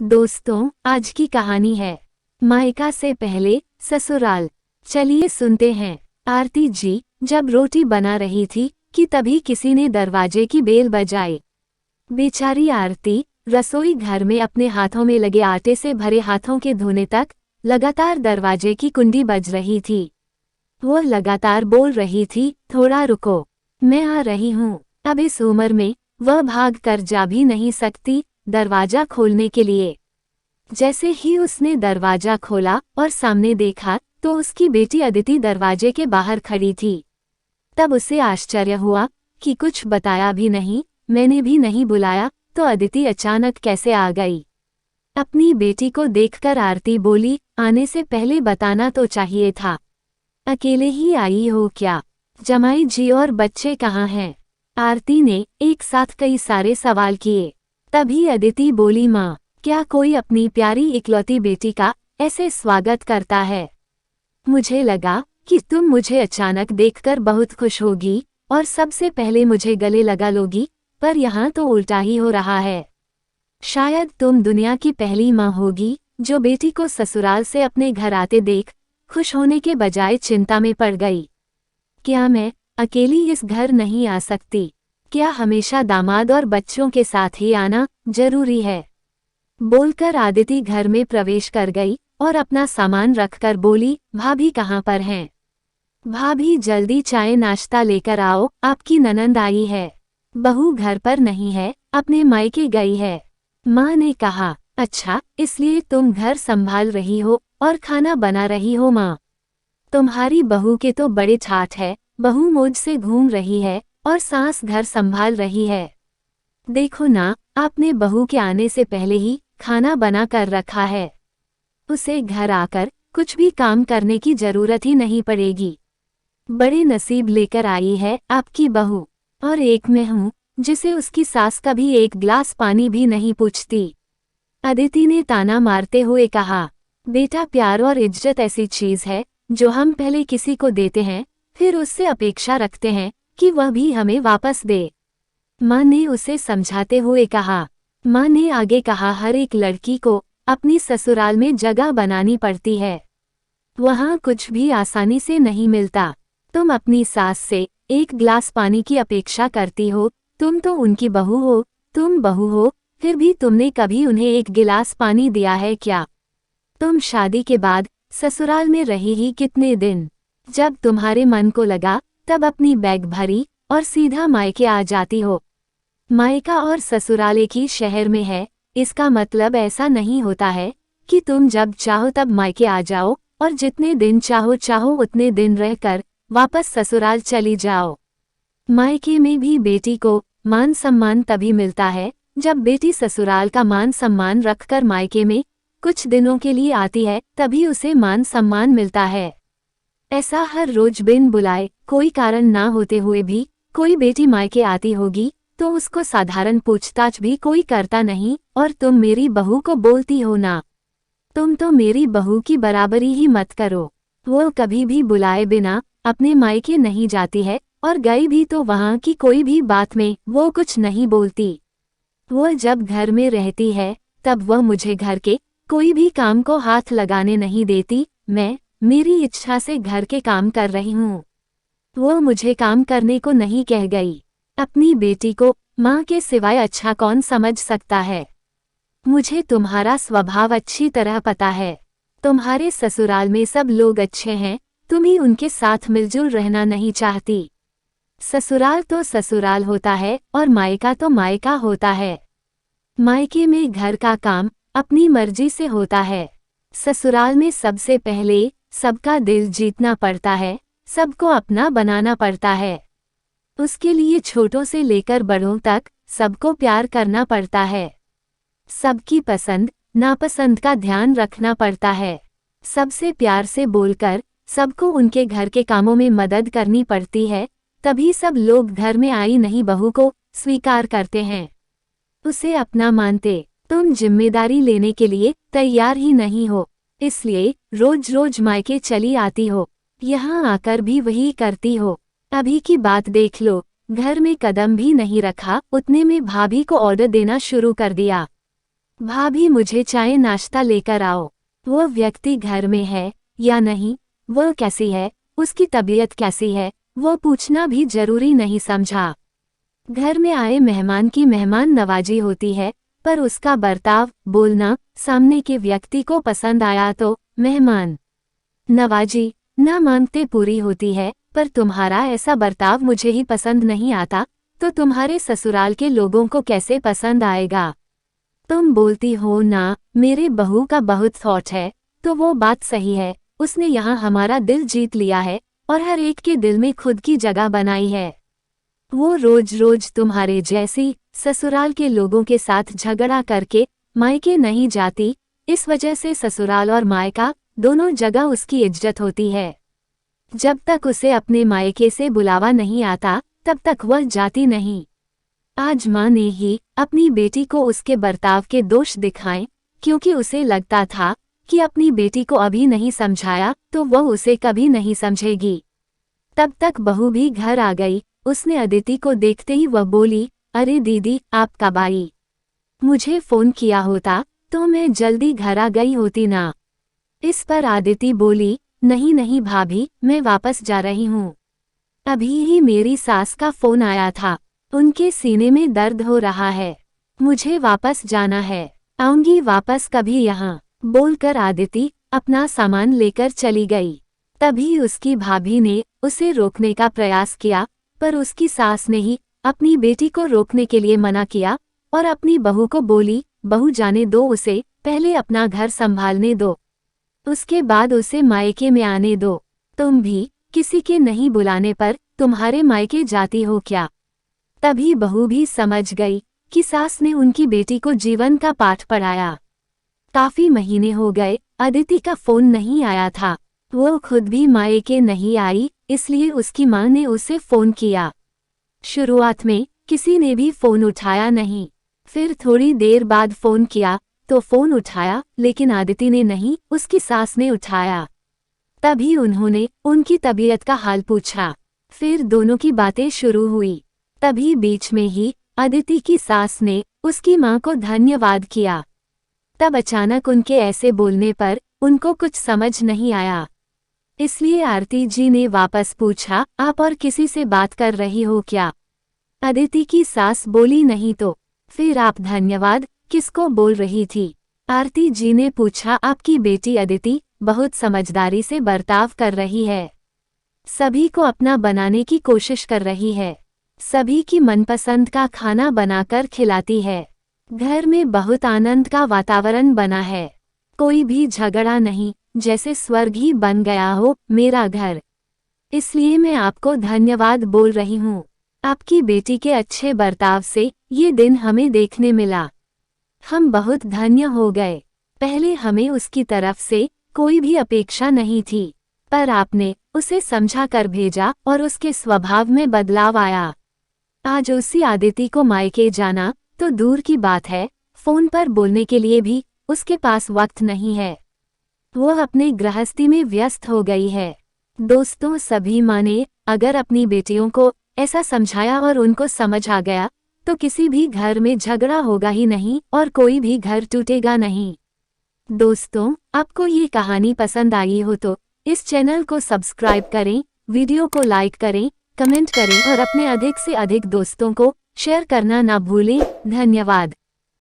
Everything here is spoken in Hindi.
दोस्तों, आज की कहानी है मायका से पहले ससुराल। चलिए सुनते हैं। आरती जी जब रोटी बना रही थी कि तभी किसी ने दरवाजे की बेल बजाई। बेचारी आरती रसोई घर में अपने हाथों में लगे आटे से भरे हाथों के धोने तक लगातार दरवाजे की कुंडी बज रही थी। वो लगातार बोल रही थी, थोड़ा रुको, मैं आ रही हूँ। अब इस उम्र में वह भाग कर जा भी नहीं सकती दरवाजा खोलने के लिए। जैसे ही उसने दरवाजा खोला और सामने देखा तो उसकी बेटी अदिति दरवाजे के बाहर खड़ी थी। तब उसे आश्चर्य हुआ कि कुछ बताया भी नहीं, मैंने भी नहीं बुलाया, तो अदिति अचानक कैसे आ गई। अपनी बेटी को देखकर आरती बोली, आने से पहले बताना तो चाहिए था। अकेले ही आई हो क्या? जमाई जी और बच्चे कहाँ हैं? आरती ने एक साथ कई सारे सवाल किए। तभी अदिति बोली, माँ, क्या कोई अपनी प्यारी इकलौती बेटी का ऐसे स्वागत करता है? मुझे लगा कि तुम मुझे अचानक देखकर बहुत खुश होगी और सबसे पहले मुझे गले लगा लोगी, पर यहाँ तो उल्टा ही हो रहा है। शायद तुम दुनिया की पहली माँ होगी जो बेटी को ससुराल से अपने घर आते देख खुश होने के बजाय चिंता में पड़ गई। क्या मैं अकेली इस घर नहीं आ सकती? क्या हमेशा दामाद और बच्चों के साथ ही आना जरूरी है? बोलकर आदिति घर में प्रवेश कर गई और अपना सामान रखकर बोली, भाभी कहाँ पर हैं? भाभी जल्दी चाय नाश्ता लेकर आओ, आपकी ननंद आई है। बहू घर पर नहीं है, अपने मायके गई है। माँ ने कहा, अच्छा, इसलिए तुम घर संभाल रही हो और खाना बना रही हो? माँ, तुम्हारी बहू के तो बड़े ठाठ है, बहू मौज से घूम रही है और सास घर संभाल रही है। देखो ना, आपने बहू के आने से पहले ही खाना बना कर रखा है। उसे घर आकर कुछ भी काम करने की जरूरत ही नहीं पड़ेगी। बड़े नसीब लेकर आई है आपकी बहू। और एक मैं हूँ जिसे उसकी सास कभी एक गिलास पानी भी नहीं पूछती। अदिति ने ताना मारते हुए कहा, बेटा, प्यार और इज्जत ऐसी चीज है जो हम पहले किसी को देते हैं, फिर उससे अपेक्षा रखते हैं कि वह भी हमें वापस दे। माँ ने उसे समझाते हुए कहा। माँ ने आगे कहा, हर एक लड़की को अपनी ससुराल में जगह बनानी पड़ती है। वहाँ कुछ भी आसानी से नहीं मिलता। तुम अपनी सास से एक गिलास पानी की अपेक्षा करती हो, तुम तो उनकी बहू हो, तुम बहू हो, फिर भी तुमने कभी उन्हें एक गिलास पानी दिया है क्या? तुम शादी के बाद ससुराल में रही ही कितने दिन? जब तुम्हारे मन को लगा तब अपनी बैग भरी और सीधा मायके आ जाती हो। मायका और ससुराल एक ही शहर में है, इसका मतलब ऐसा नहीं होता है कि तुम जब चाहो तब मायके आ जाओ और जितने दिन चाहो उतने दिन रहकर वापस ससुराल चली जाओ। मायके में भी बेटी को मान सम्मान तभी मिलता है जब बेटी ससुराल का मान सम्मान रखकर मायके में कुछ दिनों के लिए आती है, तभी उसे मान सम्मान मिलता है। ऐसा हर रोज बिन बुलाए, कोई कारण ना होते हुए भी कोई बेटी मायके आती होगी तो उसको साधारण पूछताछ भी कोई करता नहीं। और तुम मेरी बहू को बोलती हो ना, तुम तो मेरी बहू की बराबरी ही मत करो। वो कभी भी बुलाए बिना अपने मायके नहीं जाती है, और गई भी तो वहाँ की कोई भी बात में वो कुछ नहीं बोलती। वो जब घर में रहती है तब वह मुझे घर के कोई भी काम को हाथ लगाने नहीं देती। मैं मेरी इच्छा से घर के काम कर रही हूँ। वो मुझे काम करने को नहीं कह गई। अपनी बेटी को माँ के सिवाय अच्छा कौन समझ सकता है? मुझे तुम्हारा स्वभाव अच्छी तरह पता है। तुम्हारे ससुराल में सब लोग अच्छे हैं, तुम ही उनके साथ मिलजुल रहना नहीं चाहती। ससुराल तो ससुराल होता है और मायका तो मायका होता है। मायके में घर का काम अपनी मर्जी से होता है। ससुराल में सबसे पहले सबका दिल जीतना पड़ता है, सबको अपना बनाना पड़ता है। उसके लिए छोटों से लेकर बड़ों तक सबको प्यार करना पड़ता है। सबकी पसंद नापसंद का ध्यान रखना पड़ता है। सबसे प्यार से बोलकर सबको उनके घर के कामों में मदद करनी पड़ती है, तभी सब लोग घर में आई नई बहू को स्वीकार करते हैं, उसे अपना मानते। तुम जिम्मेदारी लेने के लिए तैयार ही नहीं हो, इसलिए रोज रोज मायके चली आती हो। यहाँ आकर भी वही करती हो। अभी की बात देख लो, घर में कदम भी नहीं रखा, उतने में भाभी को ऑर्डर देना शुरू कर दिया। भाभी मुझे चाय नाश्ता लेकर आओ। वो व्यक्ति घर में है या नहीं, वो कैसी है, उसकी तबीयत कैसी है, वो पूछना भी जरूरी नहीं समझा। घर में आए मेहमान की मेहमान नवाजी होती है, पर उसका बर्ताव, बोलना सामने के व्यक्ति को पसंद आया तो मेहमान नवाजी न मांगते पूरी होती है। पर तुम्हारा ऐसा बर्ताव मुझे ही पसंद नहीं आता, तो तुम्हारे ससुराल के लोगों को कैसे पसंद आएगा। तुम बोलती हो ना मेरे बहू का बहुत थॉट है, तो वो बात सही है। उसने यहाँ हमारा दिल जीत लिया है और हर एक के दिल में खुद की जगह बनाई है। वो रोज रोज तुम्हारे जैसी ससुराल के लोगों के साथ झगड़ा करके मायके नहीं जाती, इस वजह से ससुराल और मायका दोनों जगह उसकी इज्जत होती है। जब तक उसे अपने मायके से बुलावा नहीं आता तब तक वह जाती नहीं। आज माँ ने ही अपनी बेटी को उसके बर्ताव के दोष दिखाए, क्योंकि उसे लगता था कि अपनी बेटी को अभी नहीं समझाया तो वह उसे कभी नहीं समझेगी। तब तक बहू भी घर आ गई। उसने अदिति को देखते ही वह बोली, अरे दीदी आप कब आई? मुझे फोन किया होता तो मैं जल्दी घर आ गई होती ना। इस पर अदिति बोली, नहीं नहीं भाभी, मैं वापस जा रही हूँ। अभी ही मेरी सास का फोन आया था, उनके सीने में दर्द हो रहा है, मुझे वापस जाना है, आऊंगी वापस कभी यहाँ, बोलकर अदिति अपना सामान लेकर चली गई। तभी उसकी भाभी ने उसे रोकने का प्रयास किया, पर उसकी सास ने ही अपनी बेटी को रोकने के लिए मना किया और अपनी बहू को बोली, बहू जाने दो उसे, पहले अपना घर संभालने दो, उसके बाद उसे मायके में आने दो। तुम भी किसी के नहीं बुलाने पर तुम्हारे मायके जाती हो क्या? तभी बहू भी समझ गई कि सास ने उनकी बेटी को जीवन का पाठ पढ़ाया। काफी महीने हो गए, अदिति का फोन नहीं आया था। वो खुद भी मायके नहीं आई, इसलिए उसकी मां ने उसे फोन किया। शुरुआत में किसी ने भी फोन उठाया नहीं, फिर थोड़ी देर बाद फोन किया तो फोन उठाया, लेकिन अदिति ने नहीं, उसकी सास ने उठाया। तभी उन्होंने उनकी तबीयत का हाल पूछा, फिर दोनों की बातें शुरू हुई। तभी बीच में ही अदिति की सास ने उसकी मां को धन्यवाद किया। तब अचानक उनके ऐसे बोलने पर उनको कुछ समझ नहीं आया, इसलिए आरती जी ने वापस पूछा, आप और किसी से बात कर रही हो क्या? अदिति की सास बोली, नहीं तो फिर आप धन्यवाद किसको बोल रही थी? आरती जी ने पूछा, आपकी बेटी अदिति बहुत समझदारी से बर्ताव कर रही है, सभी को अपना बनाने की कोशिश कर रही है, सभी की मनपसंद का खाना बनाकर खिलाती है, घर में बहुत आनंद का वातावरण बना है, कोई भी झगड़ा नहीं, जैसे स्वर्ग ही बन गया हो मेरा घर। इसलिए मैं आपको धन्यवाद बोल रही हूँ, आपकी बेटी के अच्छे बर्ताव से ये दिन हमें देखने मिला, हम बहुत धन्य हो गए। पहले हमें उसकी तरफ से कोई भी अपेक्षा नहीं थी, पर आपने उसे समझा कर भेजा और उसके स्वभाव में बदलाव आया। आज उसी अदिति को मायके जाना तो दूर की बात है, फोन पर बोलने के लिए भी उसके पास वक्त नहीं है, वो अपने गृहस्थी में व्यस्त हो गई है। दोस्तों, सभी माँ ने अगर अपनी बेटियों को ऐसा समझाया और उनको समझ आ गया तो किसी भी घर में झगड़ा होगा ही नहीं और कोई भी घर टूटेगा नहीं। दोस्तों, आपको ये कहानी पसंद आई हो तो इस चैनल को सब्सक्राइब करें, वीडियो को लाइक करें, कमेंट करें और अपने अधिक से अधिक दोस्तों को शेयर करना ना भूलें। धन्यवाद।